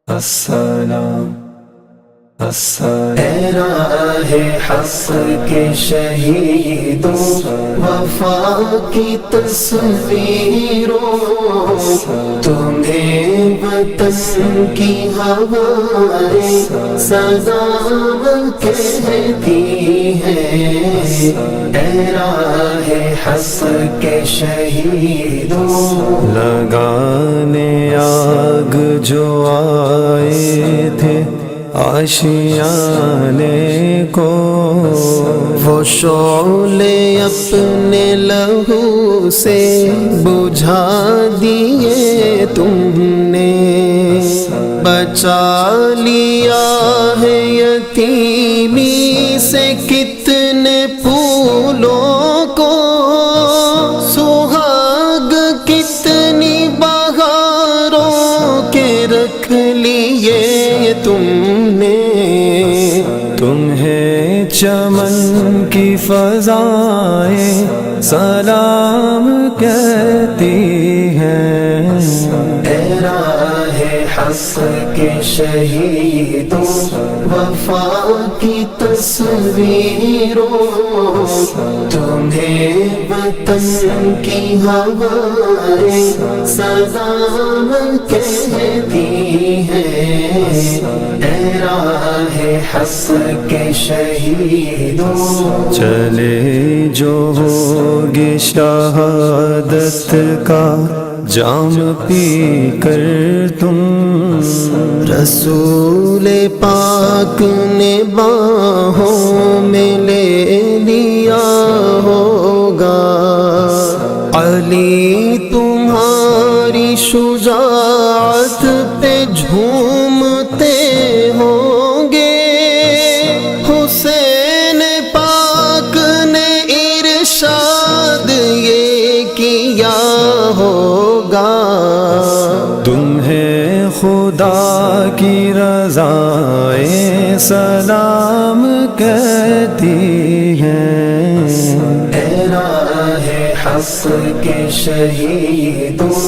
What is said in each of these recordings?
السلام اے راہ حق کے شہیدوں، وفا کی تصویروں، تمہیں وطن کی ہوائیں سلام کہتی ہیں۔ اے راہ حق کے شہیدوں، لگانے آگ جو آئے تھے آشیانے کو، وہ شعلے اپنے لہو سے بجھا دیے تم نے، بچا لیا ہے یتیمی سے کتنے پھولوں کو، سہاگ کتنی بہاروں کے رکھ لیے تم نے، تمہیں چمن کی فضائیں سلام کہتی ہیں۔ اے راہ حق کے شہیدوں، وفا کی تصویروں، تمہیں وطن کی ہوائیں سلام کہتی ہیں۔ اے راہ حق کے شہیدوں، چلے جو ہوگے شہادت کا جام پی کر تم، رسول پاک نے باہوں میں لے لیا ہوگا، علی تمہاری شجاعت پہ جھومتے ہوں گے، حسین پاک نے ارشاد یہ کیا ہوگا، تمہیں خدا کی رضائیں سلام کہتی ہیں۔ اے راہ حق کے شہیدوں،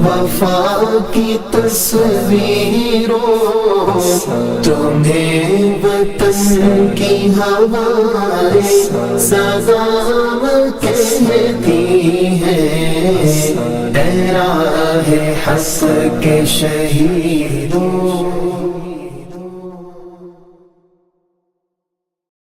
وفا کی تصویروں، تمہیں وطن کی ہوائیں سلام کہتی ہیں۔ اے راہ حق کے شہیدوں،